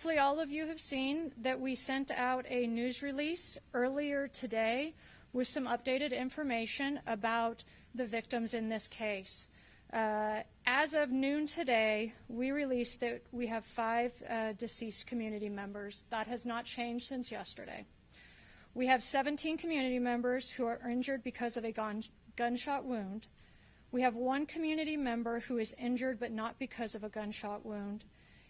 Hopefully all of you have seen that we sent out a news release earlier today with some updated information about the victims in this case. As of noon today, we released that we have 5 deceased community members. That has not changed since yesterday. We have 17 community members who are injured because of a gunshot wound. We have 1 community member who is injured but not because of a gunshot wound.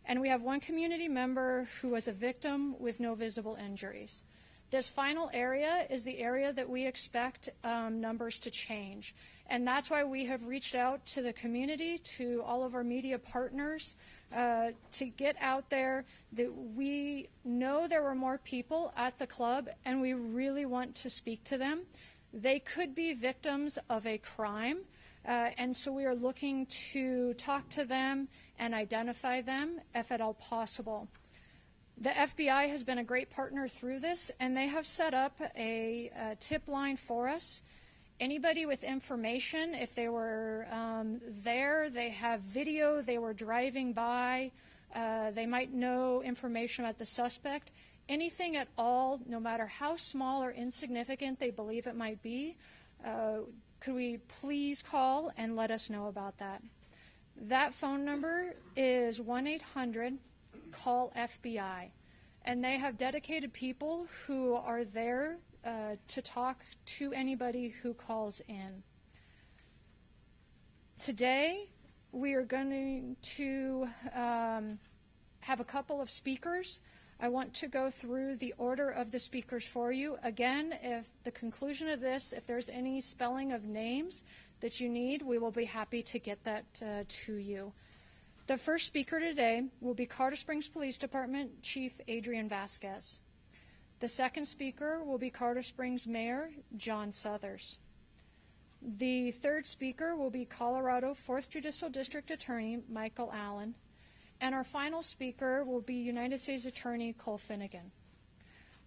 And we have 1 community member who was a victim with no visible injuries. This final area is the area that we expect numbers to change. And that's why we have reached out to the community, to all of our media partners, to get out there that we know there were more people at the club and we really want to speak to them. They could be victims of a crime, and so we are looking to talk to them and identify them if at all possible. The FBI has been a great partner through this, and they have set up a tip line for us. Anybody with information, if they were there, they have video, they were driving by, they might know information about the suspect, anything at all, no matter how small or insignificant they believe it might be, could we please call and let us know about that? That phone number is 1-800-CALL-FBI, and they have dedicated people who are there to talk to anybody who calls in. Today, we are going to have a couple of speakers. I want to go through the order of the speakers for you. Again, if the conclusion of this, if there's any spelling of names that you need, we will be happy to get that to you. The first speaker today will be Colorado Springs Police Department Chief Adrian Vasquez. The second speaker will be Colorado Springs Mayor John Suthers. The third speaker will be Colorado 4th Judicial District Attorney Michael Allen. And our final speaker will be United States Attorney Cole Finnegan.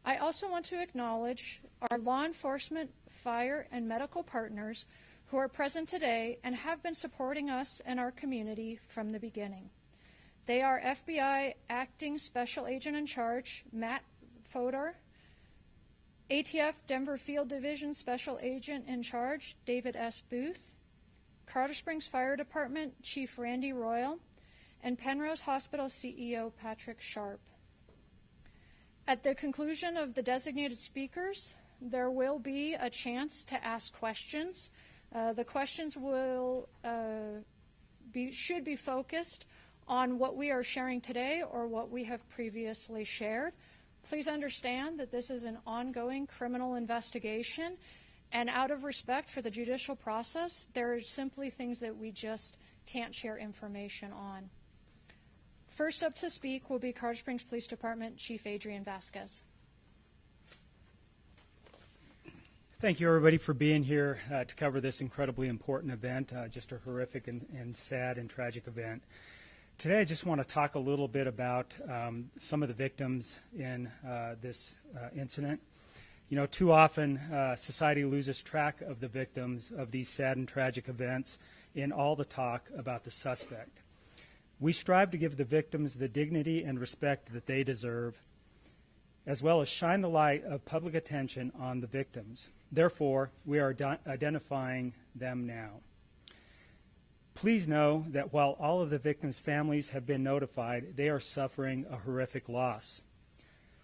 I also want to acknowledge our law enforcement, fire, and medical partners who are present today and have been supporting us and our community from the beginning. They are FBI Acting Special Agent in Charge Matt Fodor, ATF Denver Field Division Special Agent in Charge David S. Booth, Colorado Springs Fire Department Chief Randy Royal, and Penrose Hospital CEO Patrick Sharp. At the conclusion of the designated speakers, there will be a chance to ask questions. The questions will should be focused on what we are sharing today or what we have previously shared. Please understand that this is an ongoing criminal investigation, and out of respect for the judicial process, there are simply things that we just can't share information on. First up to speak will be Colorado Springs Police Department Chief Adrian Vasquez. Thank you, everybody, for being here to cover this incredibly important event, just a horrific and sad and tragic event. Today, I just want to talk a little bit about some of the victims in this incident. You know, too often society loses track of the victims of these sad and tragic events in all the talk about the suspect. We strive to give the victims the dignity and respect that they deserve, as well as shine the light of public attention on the victims. Therefore, we are identifying them now. Please know that while all of the victims' families have been notified, they are suffering a horrific loss.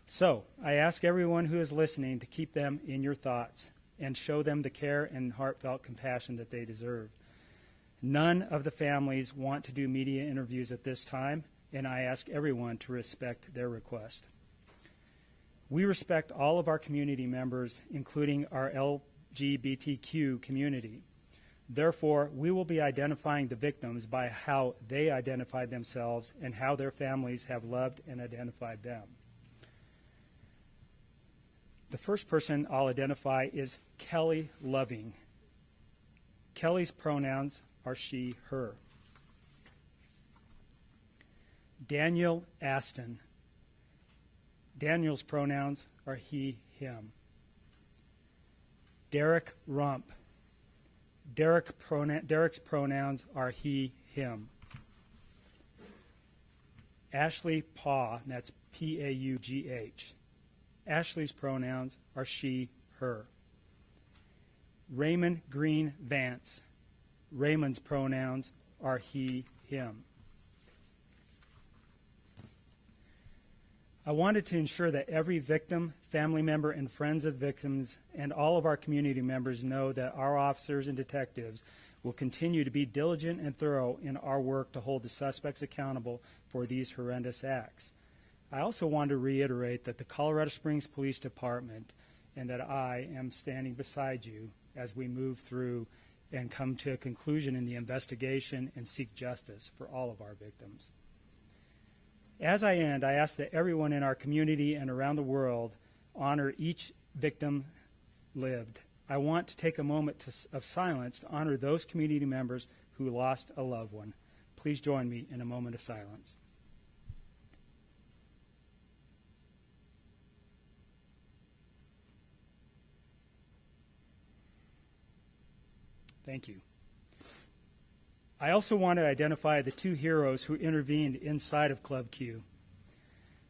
So, I ask everyone who is listening to keep them in your thoughts and show them the care and heartfelt compassion that they deserve. None of the families want to do media interviews at this time, and I ask everyone to respect their request. We respect all of our community members, including our LGBTQ community. Therefore, we will be identifying the victims by how they identify themselves and how their families have loved and identified them. The first person I'll identify is Kelly Loving. Kelly's pronouns are she, her. Daniel Aston. Daniel's pronouns are he, him. Derek Rump. Derek's pronouns are he, him. Ashley Paw, and that's P-A-U-G-H. Ashley's pronouns are she, her. Raymond Green Vance. Raymond's pronouns are he, him. I wanted to ensure that every victim, family member, and friends of victims, and all of our community members know that our officers and detectives will continue to be diligent and thorough in our work to hold the suspects accountable for these horrendous acts. I also want to reiterate that the Colorado Springs Police Department and that I am standing beside you as we move through and come to a conclusion in the investigation and seek justice for all of our victims. As I end, I ask that everyone in our community and around the world honor each victim lived. I want to take a moment of silence to honor those community members who lost a loved one. Please join me in a moment of silence. Thank you. I also want to identify the two heroes who intervened inside of Club Q.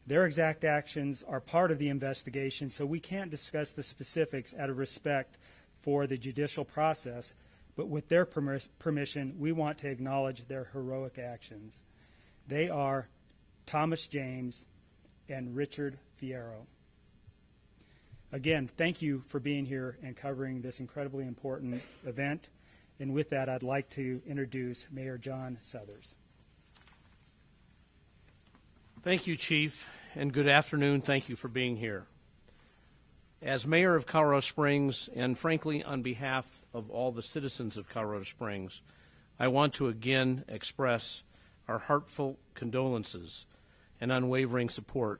Their exact actions are part of the investigation, so we can't discuss the specifics out of respect for the judicial process, but with their permission, we want to acknowledge their heroic actions. They are Thomas James and Richard Fierro. Again, thank you for being here and covering this incredibly important event. And with that, I'd like to introduce Mayor John Suthers. Thank you, Chief, and good afternoon. Thank you for being here. As Mayor of Colorado Springs, and frankly on behalf of all the citizens of Colorado Springs, I want to again express our heartfelt condolences and unwavering support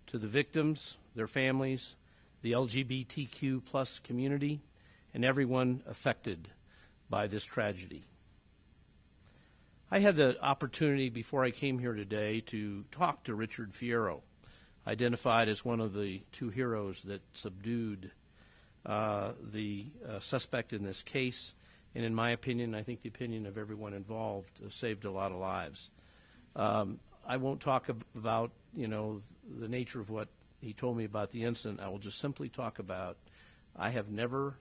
to the victims, their families, the LGBTQ plus community, and everyone affected by this tragedy. I had the opportunity before I came here today to talk to Richard Fierro, identified as one of the two heroes that subdued the suspect in this case, and in my opinion, I think the opinion of everyone involved, saved a lot of lives. I won't talk about, the nature of what he told me about the incident. I will just simply talk about, I have never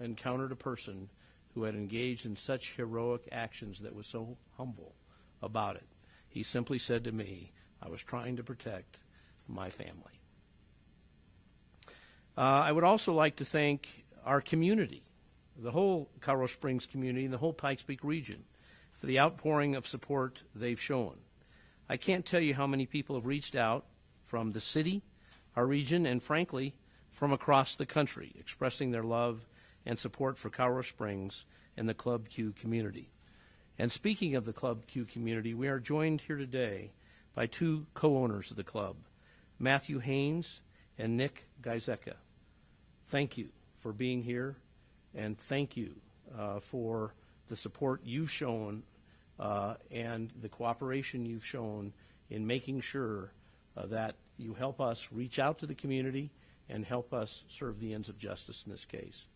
encountered a person who had engaged in such heroic actions that was so humble about it. He simply said to me, I was trying to protect my family. I would also like to thank our community, the whole Colorado Springs community and the whole Pikes Peak region, for the outpouring of support they've shown. I can't tell you how many people have reached out from the city, our region, and frankly, from across the country, expressing their love and support for Colorado Springs and the Club Q community. And speaking of the Club Q community, we are joined here today by two co-owners of the club, Matthew Haynes and Nick Gizeka. Thank you for being here, and thank you for the support you've shown and the cooperation you've shown in making sure that you help us reach out to the community and help us serve the ends of justice in this case.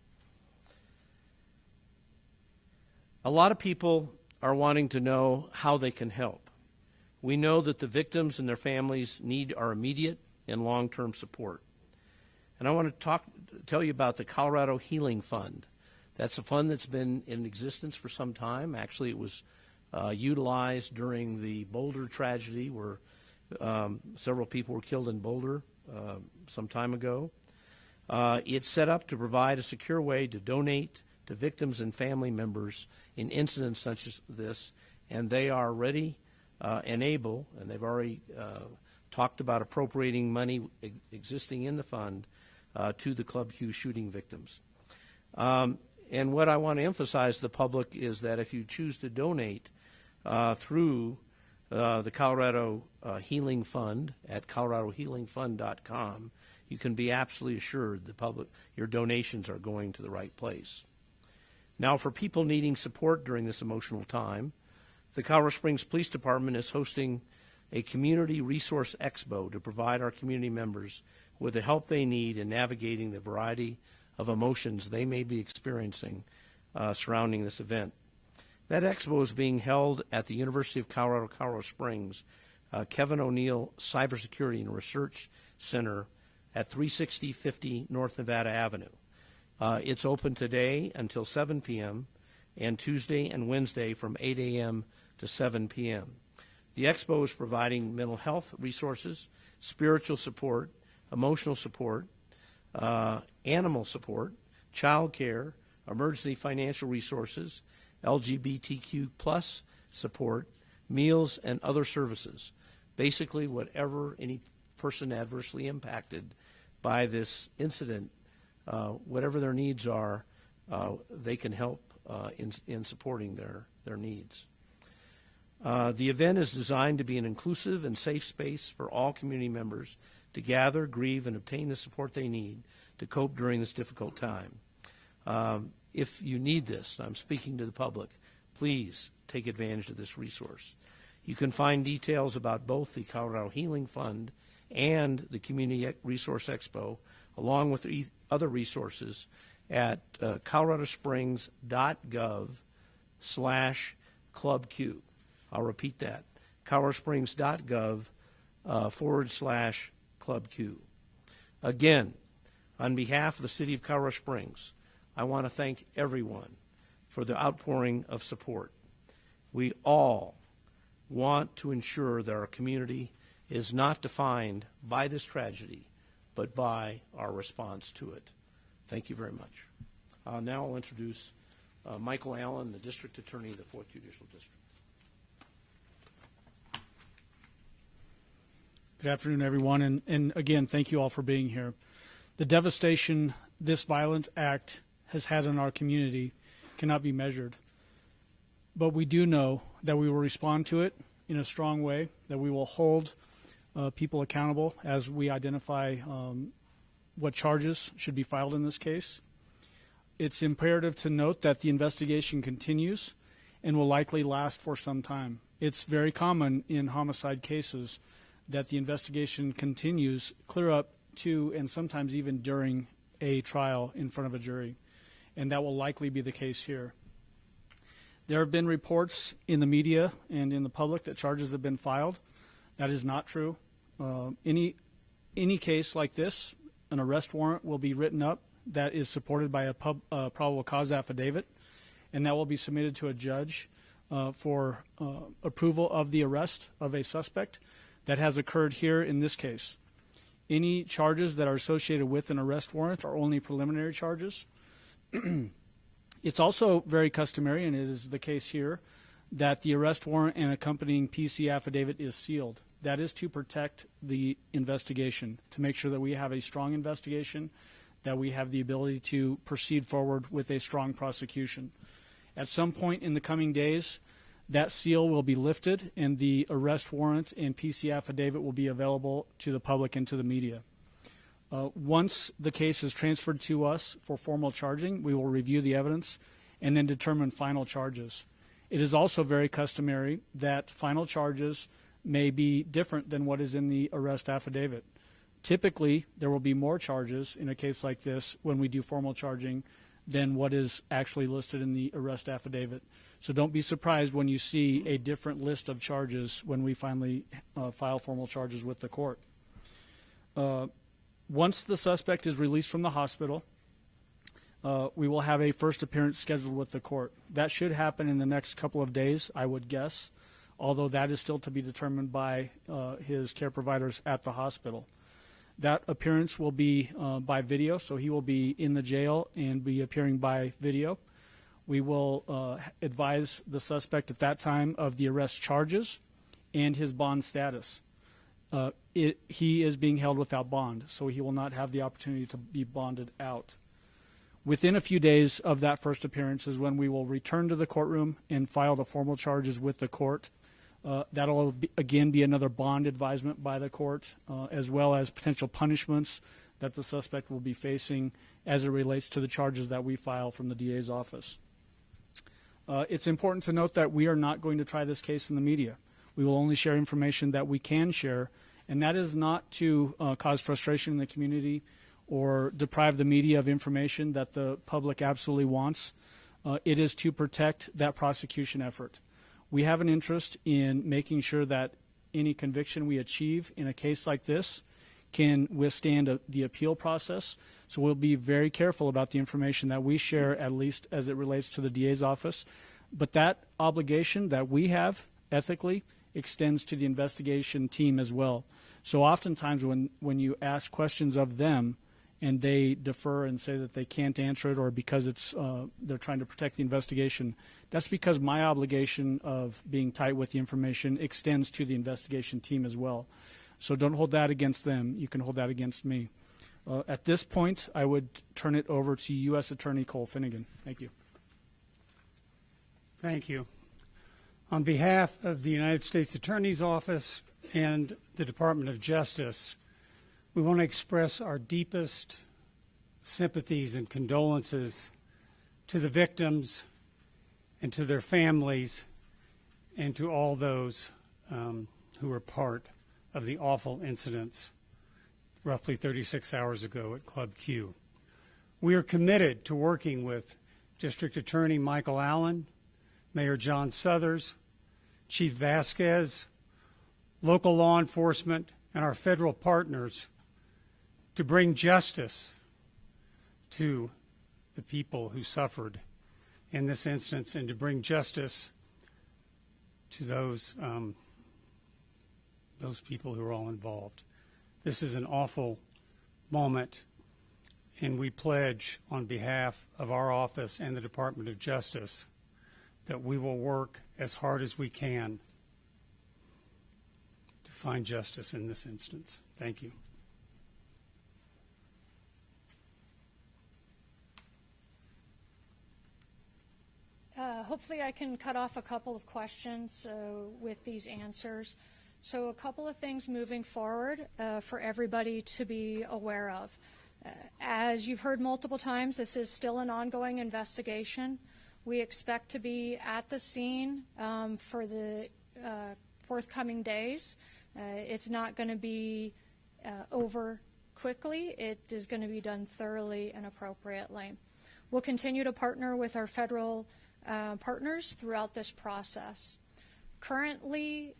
A lot of people are wanting to know how they can help. We know that the victims and their families need our immediate and long-term support. And I want to tell you about the Colorado Healing Fund. That's a fund that's been in existence for some time. Actually, it was utilized during the Boulder tragedy where several people were killed in Boulder some time ago. It's set up to provide a secure way to donate to victims and family members in incidents such as this, and they are ready and able, and they've already talked about appropriating money existing in the fund to the Club Q shooting victims. And what I want to emphasize to the public is that if you choose to donate through the Colorado Healing Fund at coloradohealingfund.com, you can be absolutely assured the public, your donations are going to the right place. Now, for people needing support during this emotional time, the Colorado Springs Police Department is hosting a community resource expo to provide our community members with the help they need in navigating the variety of emotions they may be experiencing surrounding this event. That expo is being held at the University of Colorado, Colorado Springs Kevin O'Neill Cybersecurity and Research Center at 36050 North Nevada Avenue. It's open today until 7 p.m. and Tuesday and Wednesday from 8 a.m. to 7 p.m. The expo is providing mental health resources, spiritual support, emotional support, animal support, child care, emergency financial resources, LGBTQ plus support, meals, and other services. Basically, whatever any person adversely impacted by this incident, whatever their needs are, they can help in supporting their needs. The event is designed to be an inclusive and safe space for all community members to gather, grieve, and obtain the support they need to cope during this difficult time. If you need this, I'm speaking to the public, please take advantage of this resource. You can find details about both the Colorado Healing Fund and the Community Resource Expo, along with other resources at coloradosprings.gov/ClubQ. I'll repeat that, coloradosprings.gov/ClubQ. Again, on behalf of the City of Colorado Springs, I want to thank everyone for the outpouring of support. We all want to ensure that our community is not defined by this tragedy, but by our response to it. Thank you very much. Now I'll introduce Michael Allen, the District Attorney of the 4th Judicial District. Good afternoon, everyone, and again, thank you all for being here. The devastation this violent act has had on our community cannot be measured, but we do know that we will respond to it in a strong way, that we will hold people accountable as we identify what charges should be filed in this case. It's imperative to note that the investigation continues and will likely last for some time. It's very common in homicide cases that the investigation continues clear up to and sometimes even during a trial in front of a jury, and that will likely be the case here. There have been reports in the media and in the public that charges have been filed. That is not true. Any case like this, an arrest warrant will be written up that is supported by a probable cause affidavit, and that will be submitted to a judge for approval of the arrest of a suspect. That has occurred here in this case. Any charges that are associated with an arrest warrant are only preliminary charges. It's also very customary, and it is the case here, that the arrest warrant and accompanying PC affidavit is sealed. That is to protect the investigation, to make sure that we have a strong investigation, that we have the ability to proceed forward with a strong prosecution. At some point in the coming days, that seal will be lifted and the arrest warrant and PC affidavit will be available to the public and to the media. Once the case is transferred to us for formal charging, we will review the evidence and then determine final charges. It is also very customary that final charges may be different than what is in the arrest affidavit. Typically, there will be more charges in a case like this when we do formal charging than what is actually listed in the arrest affidavit. So don't be surprised when you see a different list of charges when we finally file formal charges with the court. Once the suspect is released from the hospital, we will have a first appearance scheduled with the court. That should happen in the next couple of days, I would guess, although that is still to be determined by his care providers at the hospital. That appearance will be by video, so he will be in the jail and be appearing by video. We will advise the suspect at that time of the arrest charges and his bond status. He is being held without bond, so he will not have the opportunity to be bonded out. Within a few days of that first appearance is when we will return to the courtroom and file the formal charges with the court. That'll again be another bond advisement by the court, as well as potential punishments that the suspect will be facing as it relates to the charges that we file from the DA's office. It's important to note that we are not going to try this case in the media. We will only share information that we can share, and that is not to cause frustration in the community or deprive the media of information that the public absolutely wants. It is to protect that prosecution effort. We have an interest in making sure that any conviction we achieve in a case like this can withstand the appeal process. So we'll be very careful about the information that we share, at least as it relates to the DA's office. But that obligation that we have ethically extends to the investigation team as well. So oftentimes when you ask questions of them and they defer and say that they can't answer it, or because it's they're trying to protect the investigation, that's because my obligation of being tight with the information extends to the investigation team as well. So don't hold that against them. You can hold that against me. At this point, I would turn it over to U.S. Attorney Cole Finnegan. Thank you. Thank you. On behalf of the United States Attorney's Office and the Department of Justice, we want to express our deepest sympathies and condolences to the victims and to their families and to all those who were part of the awful incidents roughly 36 hours ago at Club Q. We are committed to working with District Attorney Michael Allen, Mayor John Suthers, Chief Vasquez, local law enforcement, and our federal partners to bring justice to the people who suffered in this instance, and to bring justice to those people who are all involved. This is an awful moment, and we pledge on behalf of our office and the Department of Justice that we will work as hard as we can to find justice in this instance. Thank you. Hopefully I can cut off a couple of questions with these answers. So a couple of things moving forward for everybody to be aware of. As you've heard multiple times, this is still an ongoing investigation. We expect to be at the scene for the forthcoming days. It's not going to be over quickly. It is going to be done thoroughly and appropriately. We'll continue to partner with our federal partners throughout this process. Currently,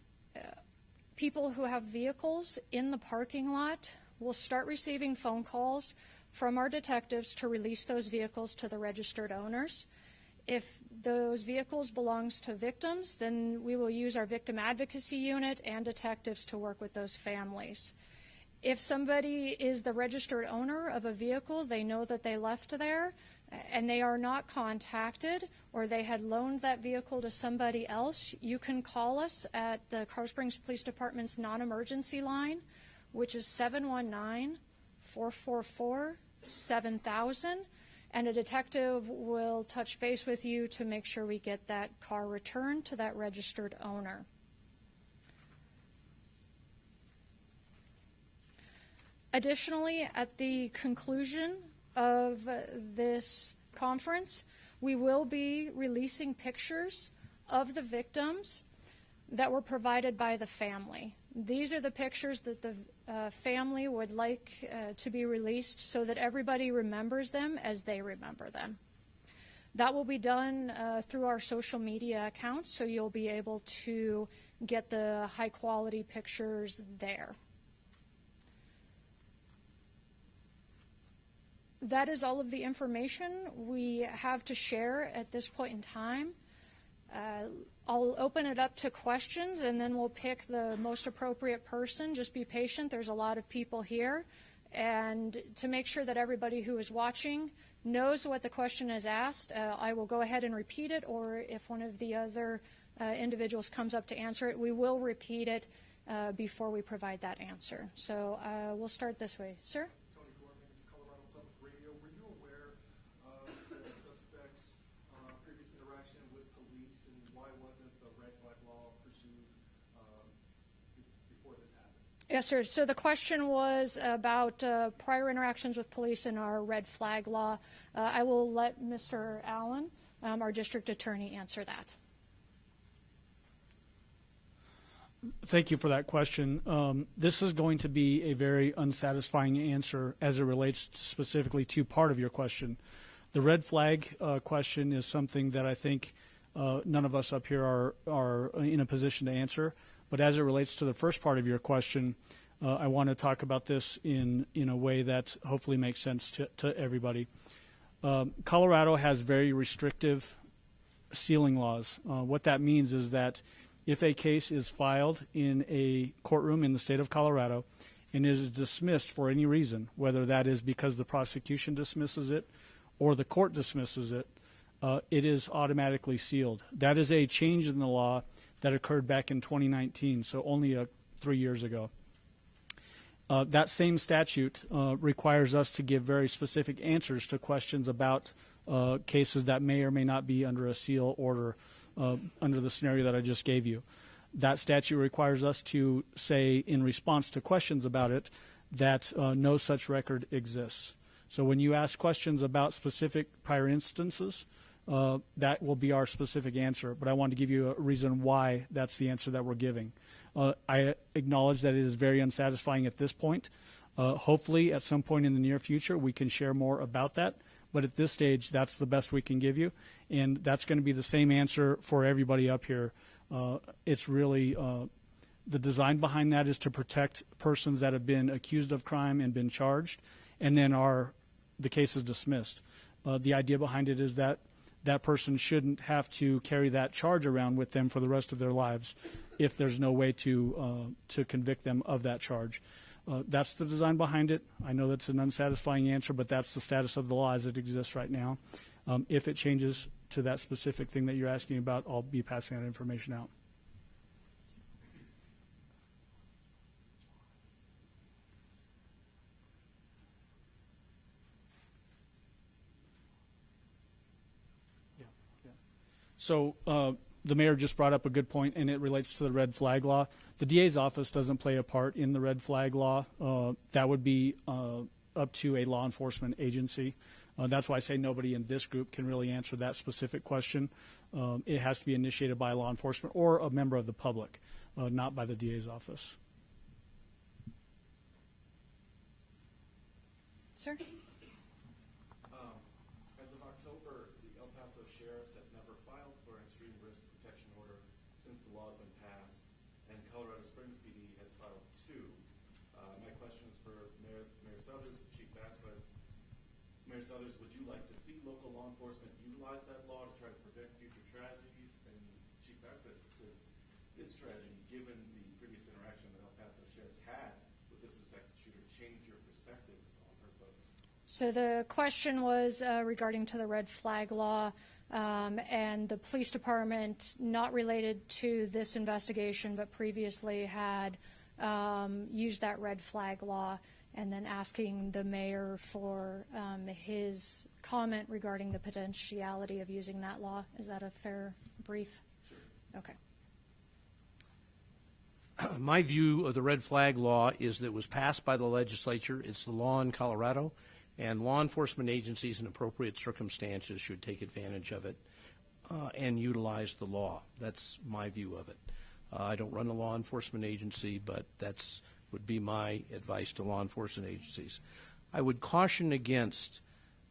people who have vehicles in the parking lot will start receiving phone calls from our detectives to release those vehicles to the registered owners. If those vehicles belongs to victims, then we will use our victim advocacy unit and detectives to work with those families. If somebody is the registered owner of a vehicle, they know that they left there, and they are not contacted, or they had loaned that vehicle to somebody else, you can call us at the Colorado Springs Police Department's non-emergency line, which is 719-444-7000, and a detective will touch base with you to make sure we get that car returned to that registered owner. Additionally, at the conclusion of this conference, we will be releasing pictures of the victims that were provided by the family. These are the pictures that the family would like to be released so that everybody remembers them as they remember them. That will be done through our social media accounts, so you'll be able to get the high quality pictures there. That is all of the information we have to share at this point in time. I'll open it up to questions, and then we'll pick the most appropriate person. Just be patient. There's a lot of people here. And to make sure that everybody who is watching knows what the question is asked, I will go ahead and repeat it, or if one of the other individuals comes up to answer it, we will repeat it before we provide that answer. So we'll start this way. Sir? Yes, sir. So the question was about prior interactions with police and our red flag law. I will let Mr. Allen, our district attorney, answer that. Thank you for that question. This is going to be a very unsatisfying answer as it relates specifically to part of your question. The red flag question is something that I think none of us up here are in a position to answer. But as it relates to the first part of your question, I want to talk about this in a way that hopefully makes sense to everybody. Colorado has very restrictive sealing laws. What that means is that if a case is filed in a courtroom in the state of Colorado and is dismissed for any reason, whether that is because the prosecution dismisses it or the court dismisses it, it is automatically sealed. That is a change in the law that occurred back in 2019, so only 3 years ago. That same statute requires us to give very specific answers to questions about cases that may or may not be under a seal order under the scenario that I just gave you. That statute requires us to say, in response to questions about it, that no such record exists. So when you ask questions about specific prior instances, that will be our specific answer. But I want to give you a reason why that's the answer that we're giving. I acknowledge that it is very unsatisfying at this point. Hopefully, at some point in the near future, we can share more about that. But at this stage, that's the best we can give you. And that's going to be the same answer for everybody up here. It's really the design behind that is to protect persons that have been accused of crime and been charged, and then the case is dismissed. The idea behind it is that that person shouldn't have to carry that charge around with them for the rest of their lives if there's no way to convict them of that charge. That's the design behind it. I know that's an unsatisfying answer, but that's the status of the law as it exists right now. If it changes to that specific thing that you're asking about, I'll be passing that information out. So the mayor just brought up a good point, and it relates to the red flag law. The DA's office doesn't play a part in the red flag law. That would be up to a law enforcement agency. That's why I say nobody in this group can really answer that specific question. It has to be initiated by law enforcement or a member of the public, not by the DA's office. Sir? As of October, the El Paso sheriffs have never filed for an extreme risk protection order since the law has been passed, and Colorado Springs PD has filed 2. My question is for Mayor Southers, Chief Vasquez. Mayor Southers, would you like to see local law enforcement utilize that law to try to prevent future tragedies? And Chief Vasquez, does this tragedy, given the previous interaction that El Paso sheriffs had with the suspected shooter, change your perspectives on her folks? So the question was regarding to the red flag law and the police department, not related to this investigation, but previously had used that red flag law, and then asking the mayor for his comment regarding the potentiality of using that law. Is that a fair brief? Sure. Okay. My view of the red flag law is that it was passed by the legislature. It's the law in Colorado, and law enforcement agencies in appropriate circumstances should take advantage of it and utilize the law. That's my view of it. I don't run a law enforcement agency, but that's would be my advice to law enforcement agencies. I would caution against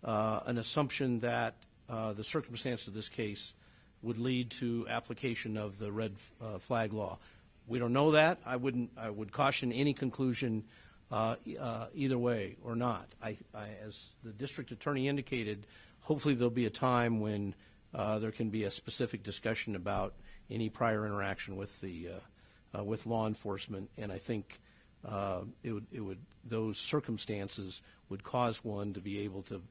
an assumption that the circumstance of this case would lead to application of the red flag law. We don't know that. I would caution any conclusion either way or not. As the district attorney indicated, hopefully there'll be a time when there can be a specific discussion about any prior interaction with the with law enforcement, and I think those circumstances would cause one to be able to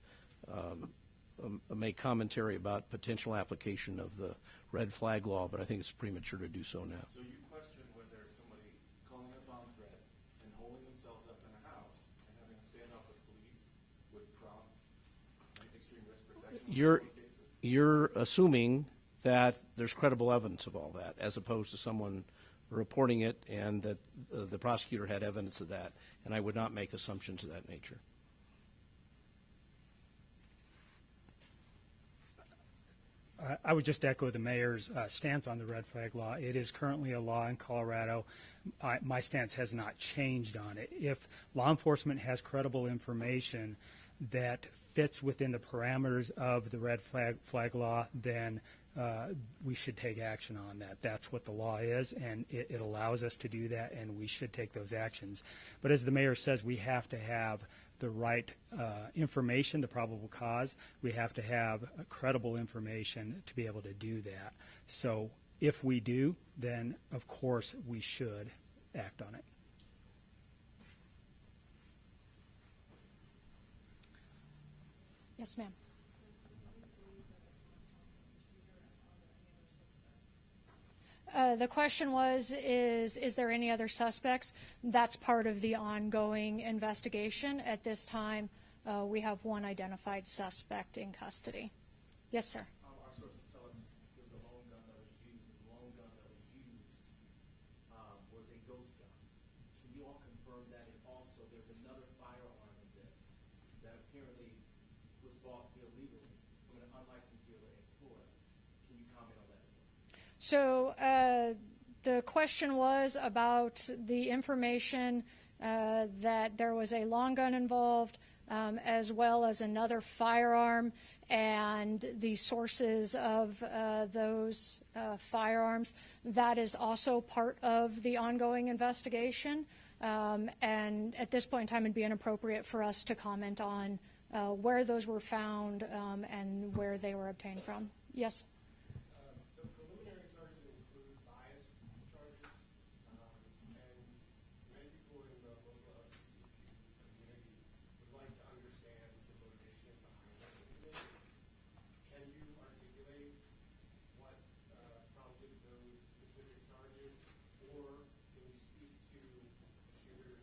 make commentary about potential application of the red flag law, but I think it's premature to do so now. So you question whether somebody calling a bomb threat and holding themselves up in a house and having a standoff with police would prompt extreme risk protection? You're assuming that there's credible evidence of all that, as opposed to someone reporting it and that the prosecutor had evidence of that, and I would not make assumptions of that nature. I would just echo the mayor's stance on the red flag law. It is currently a law in Colorado. My stance has not changed on it. If law enforcement has credible information that fits within the parameters of the red flag law, then we should take action on that. That's what the law is, and it allows us to do that, and we should take those actions. But as the mayor says, we have to have the right information, the probable cause. We have to have credible information to be able to do that. So if we do, then of course we should act on it. Yes, ma'am. The question was, is there any other suspects? That's part of the ongoing investigation. At this time, we have one identified suspect in custody. Yes, sir. Our sources tell us there's a lone gun that was used. The lone gun that was used was a ghost gun. Can you all confirm that? And also, there's another firearm in this that apparently was bought illegally from an unlicensed dealer in Florida. Can you comment on that as well? So the question was about the information that there was a long gun involved, as well as another firearm, and the sources of those firearms. That is also part of the ongoing investigation. And at this point in time, it'd be inappropriate for us to comment on where those were found and where they were obtained from. Yes? The preliminary charges include bias charges, and many people in the local LGBTQ community would like to understand the motivation behind that information. Can you articulate what prompted those specific charges, or can you speak to the shooter's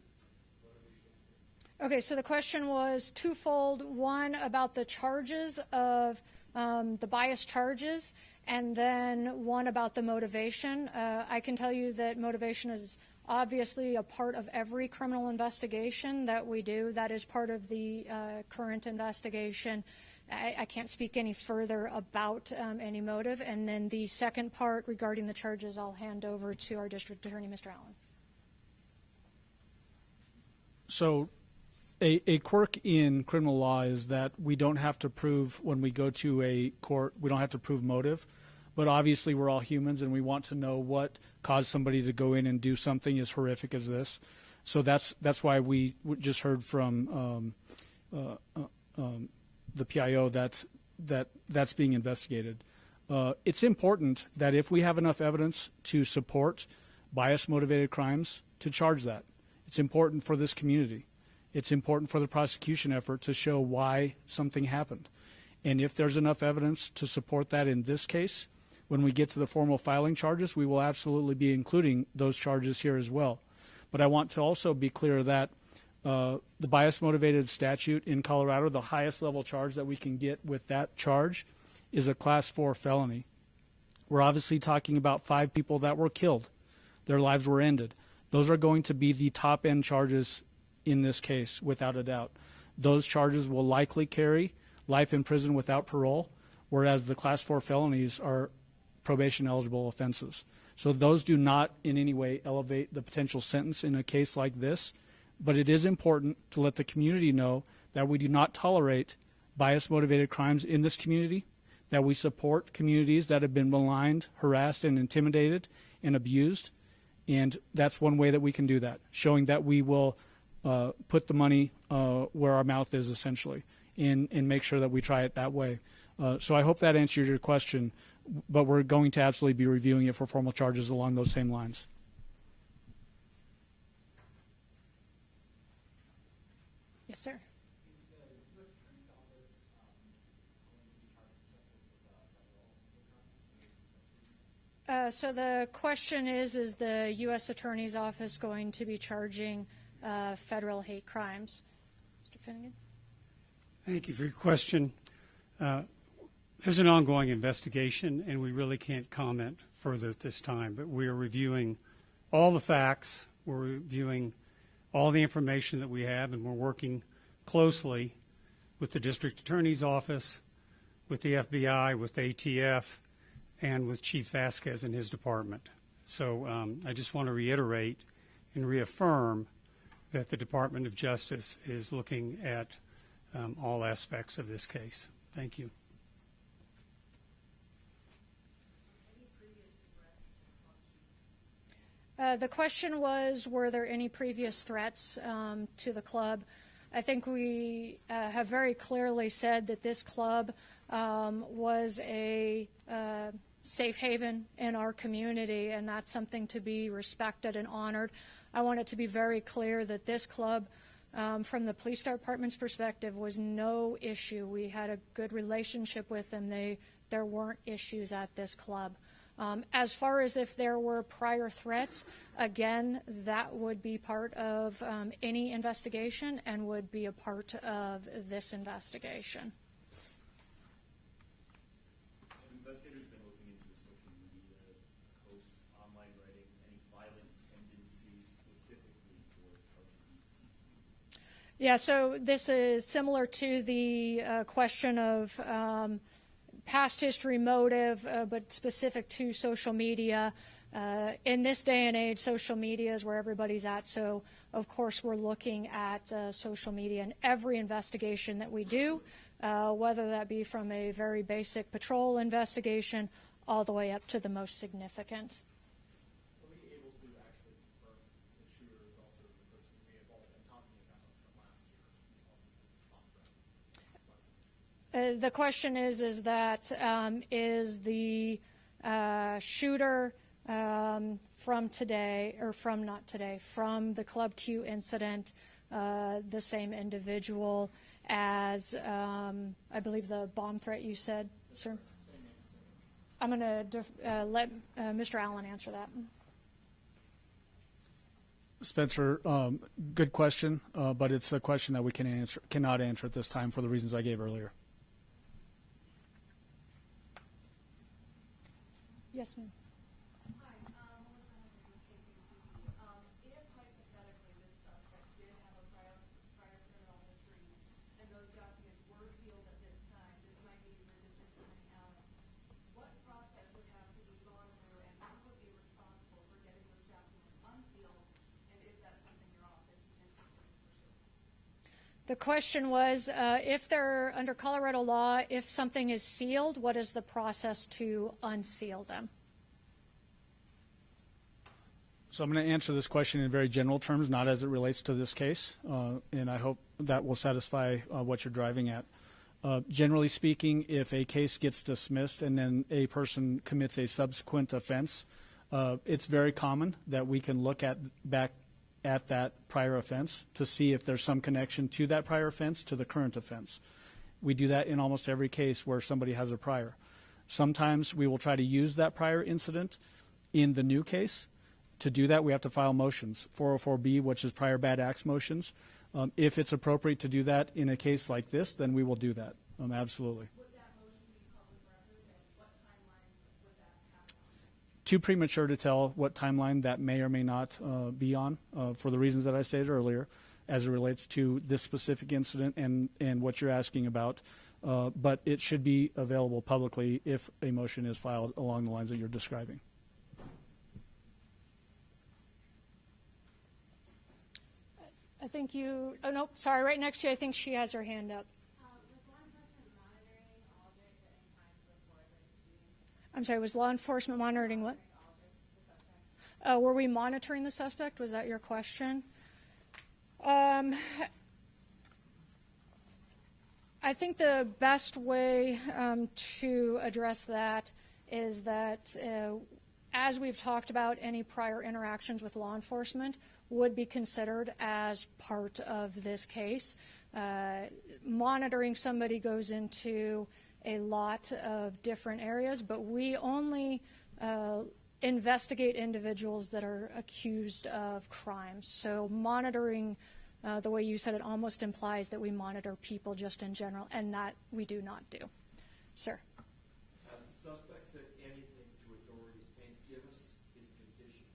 motivations? Okay, so the question was twofold. One, about the charges of the bias charges, and then one about the motivation. I can tell you that motivation is obviously a part of every criminal investigation that we do. That is part of the current investigation. I can't speak any further about any motive. And then the second part regarding the charges, I'll hand over to our district attorney, Mr. Allen. So a quirk in criminal law is that we don't have to prove, when we go to a court, we don't have to prove motive. But obviously we're all humans, and we want to know what caused somebody to go in and do something as horrific as this. So that's why we just heard from the PIO that's being investigated. It's important that if we have enough evidence to support bias-motivated crimes, to charge that. It's important for this community. It's important for the prosecution effort to show why something happened. And if there's enough evidence to support that in this case, when we get to the formal filing charges, we will absolutely be including those charges here as well. But I want to also be clear that the bias-motivated statute in Colorado, the highest level charge that we can get with that charge is a Class 4 felony. We're obviously talking about 5 people that were killed. Their lives were ended. Those are going to be the top-end charges in this case, without a doubt. Those charges will likely carry life in prison without parole, whereas the Class 4 felonies are probation-eligible offenses. So those do not in any way elevate the potential sentence in a case like this, but it is important to let the community know that we do not tolerate bias-motivated crimes in this community, that we support communities that have been maligned, harassed, and intimidated and abused, and that's one way that we can do that, showing that we will put the money where our mouth is, essentially, and make sure that we try it that way. So I hope that answered your question, but we're going to absolutely be reviewing it for formal charges along those same lines. Yes, sir. So the question is the U.S. Attorney's Office going to be charging federal hate crimes? Mr. Finnegan? Thank you for your question. There's an ongoing investigation, and we really can't comment further at this time, but we are reviewing all the facts. We're reviewing all the information that we have, and we're working closely with the District Attorney's Office, with the FBI, with the ATF, and with Chief Vasquez and his department. So I just want to reiterate and reaffirm that the Department of Justice is looking at all aspects of this case. Thank you. The question was, were there any previous threats to the club? I think we have very clearly said that this club was a safe haven in our community, and that's something to be respected and honored. I want it to be very clear that this club, from the police department's perspective, was no issue. We had a good relationship with them. There weren't issues at this club. As far as if there were prior threats, again, that would be part of any investigation and would be a part of this investigation. Have investigators been looking into social media posts, online writings, any violent tendencies specifically towards LGBT? Yeah, so this is similar to the question of past history, motive, but specific to social media. In this day and age, social media is where everybody's at, so of course we're looking at social media in every investigation that we do, whether that be from a very basic patrol investigation all the way up to the most significant. Are we able to actually confirm the shooter is also the person we have all been talking about from last year? The question is that is the shooter from today, or from not today, from the Club Q incident, the same individual as, I believe, the bomb threat you said, sir? I'm going to let Mr. Allen answer that. Spencer, good question, but it's a question that we cannot answer at this time for the reasons I gave earlier. Yes, ma'am. Hi, Melissa Hunter with KPTV. If hypothetically this suspect did have a prior criminal history and those documents were sealed at this time, this might be for District Attorney Allen, what process would have to be gone through and who would be responsible for getting those documents unsealed, and is that something your office is interested in pursuing? The question was, if they're under Colorado law, if something is sealed, what is the process to unseal them? So I'm going to answer this question in very general terms, not as it relates to this case, and I hope that will satisfy what you're driving at. Generally speaking, if a case gets dismissed and then a person commits a subsequent offense, it's very common that we can look back at that prior offense to see if there's some connection to that prior offense to the current offense. We do that in almost every case where somebody has a prior. Sometimes we will try to use that prior incident in the new case. To do that, we have to file motions, 404B, which is prior bad acts motions. If it's appropriate to do that in a case like this, then we will do that, absolutely. Would that motion be public record, and what timeline would that happen on? Too premature to tell what timeline that may or may not be on for the reasons that I stated earlier as it relates to this specific incident and what you're asking about. But it should be available publicly if a motion is filed along the lines that you're describing. I think you, oh, nope, sorry, right next to you, I think she has her hand up. Was law enforcement monitoring Aldrich at any time before the shooting? I'm sorry, was law enforcement monitoring what? Aldrich, the suspect? Were we monitoring the suspect? Was that your question? I think the best way to address that is that as we've talked about, any prior interactions with law enforcement would be considered as part of this case. Monitoring somebody goes into a lot of different areas, but we only investigate individuals that are accused of crimes. So monitoring, the way you said it, almost implies that we monitor people just in general, and that we do not do. Sir. Has the suspect said anything to authorities, and give us his condition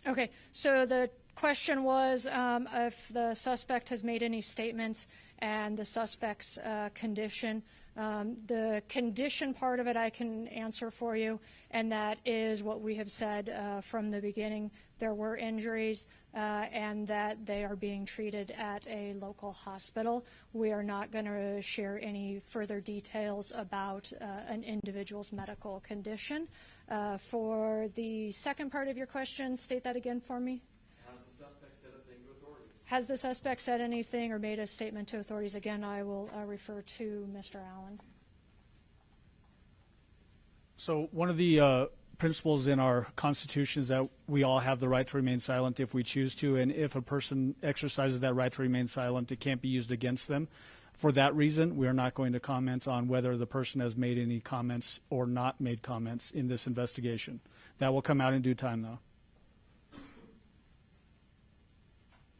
right now? Okay, so the question was if the suspect has made any statements and the suspect's condition. The condition part of it I can answer for you, and that is what we have said from the beginning. There were injuries and that they are being treated at a local hospital. We are not going to share any further details about an individual's medical condition. For the second part of your question, state that again for me. Has the suspect said a thing to authorities? Has the suspect said anything or made a statement to authorities? Again, I will refer to Mr. Allen. So one of the principles in our Constitution is that we all have the right to remain silent if we choose to, and if a person exercises that right to remain silent, it can't be used against them. For that reason, we are not going to comment on whether the person has made any comments or not made comments in this investigation. That will come out in due time, though.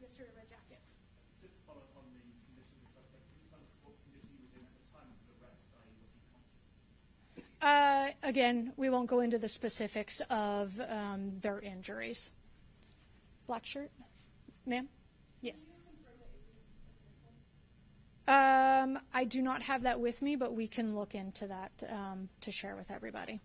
Yes, sir, red jacket. Just to follow up on the condition of the suspect, can you tell us what condition he was in at the time of the arrest? I.e., was he conscious? Again, we won't go into the specifics of their injuries. Black shirt? Ma'am? Yes. I do not have that with me, but we can look into that to share with everybody.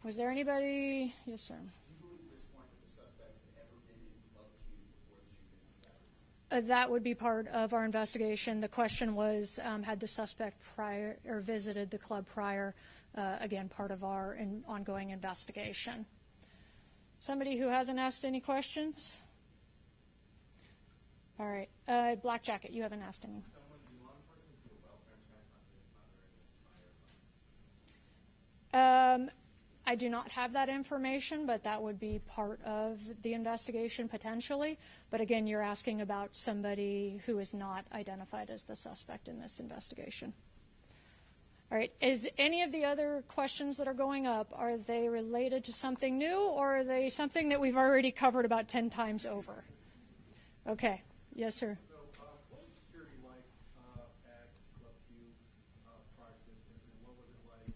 Was there anybody? Yes, sir. Do you believe at this point that the suspect had ever been in Club Q before the shooting on Saturday? That would be part of our investigation. The question was, had the suspect prior or visited the club prior? Again, part of our ongoing investigation. Somebody who hasn't asked any questions? All right. Black jacket, you haven't asked any. I do not have that information, but that would be part of the investigation potentially. But again, you're asking about somebody who is not identified as the suspect in this investigation. All right. Is any of the other questions that are going up, are they related to something new, or are they something that we've already covered about 10 times over? Okay. Yes, sir. So, what was security like at Club Q prior to this incident? What was it like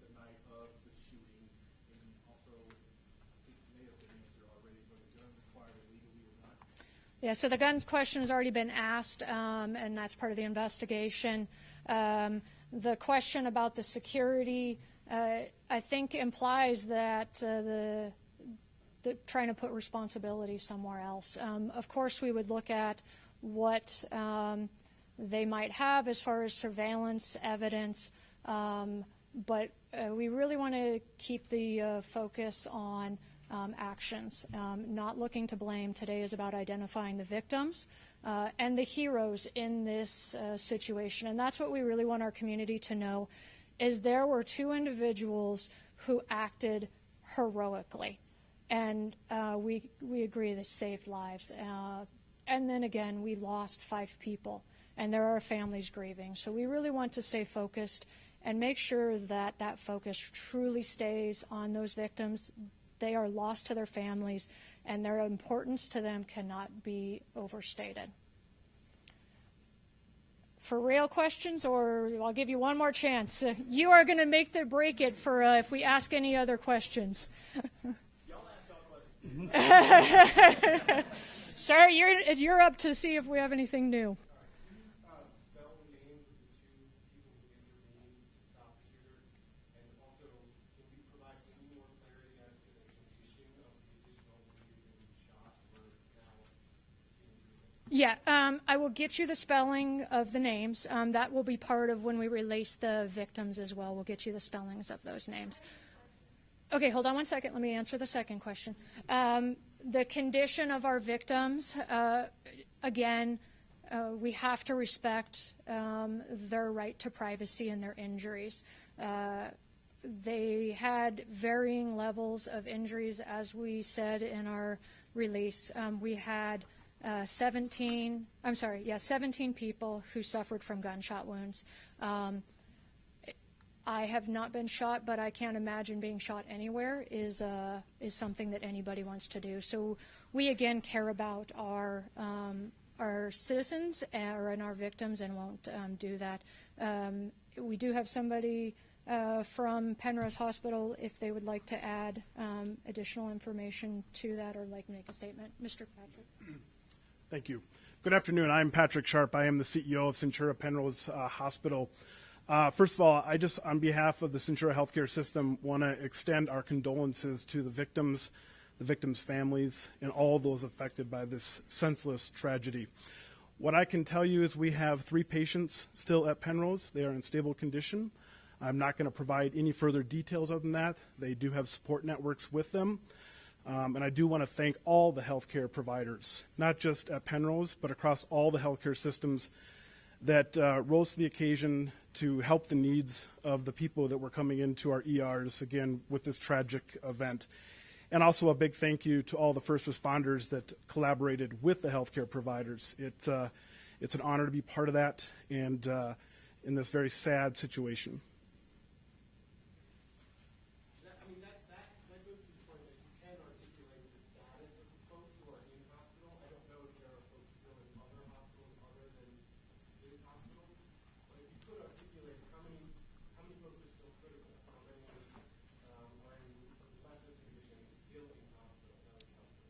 the night of the shooting? And also, it may have been answered already, were the guns acquired illegally or not? Yeah, so the guns question has already been asked, and that's part of the investigation. The question about the security, I think, implies that the trying to put responsibility somewhere else. Of course, we would look at what they might have as far as surveillance evidence, but we really want to keep the focus on actions, not looking to blame. Today is about identifying the victims and the heroes in this situation, and that's what we really want our community to know, is there were two individuals who acted heroically. And we agree they saved lives. And then again, we lost 5 people, and there are families grieving. So we really want to stay focused and make sure that that focus truly stays on those victims. They are lost to their families, and their importance to them cannot be overstated. For real questions, or I'll give you one more chance. You are going to make the break it for if we ask any other questions. Sir, you're up to see if we have anything new. Spell the names of the 2 people who intervened to stop the shooter, and also can we provide any more clarity as to the condition of the additional being shot or now? Yeah, I will get you the spelling of the names. That will be part of when we release the victims as well. We'll get you the spellings of those names. Okay, hold on one second. Let me answer the second question. The condition of our victims, again, we have to respect their right to privacy and their injuries. They had varying levels of injuries, as we said in our release. We had 17 people who suffered from gunshot wounds. I have not been shot, but I can't imagine being shot anywhere is something that anybody wants to do. So we again care about our citizens and our victims, and won't do that. We do have somebody from Penrose Hospital if they would like to add additional information to that or like make a statement. Mr. Patrick. Thank you. Good afternoon. I'm Patrick Sharp. I am the CEO of Centura Penrose Hospital. First of all, I just, on behalf of the Centura Healthcare System, want to extend our condolences to the victims' families, and all those affected by this senseless tragedy. What I can tell you is we have 3 patients still at Penrose. They are in stable condition. I'm not going to provide any further details other than that. They do have support networks with them. And I do want to thank all the healthcare providers, not just at Penrose, but across all the healthcare systems that rose to the occasion to help the needs of the people that were coming into our ERs, again, with this tragic event. And also a big thank you to all the first responders that collaborated with the healthcare providers. It's an honor to be part of that and in this very sad situation. That goes to the point that you can articulate the status of the folks who are in hospital. I don't know if there are folks still in other hospitals other than this hospital, but if you could articulate how many folks are still critical, how many are in lesser conditions still in hospital.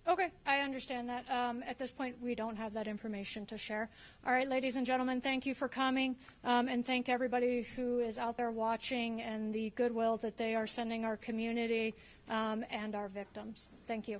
Okay, I understand that. At this point, we don't have that information to share. All right, ladies and gentlemen, thank you for coming, and thank everybody who is out there watching and the goodwill that they are sending our community and our victims. Thank you.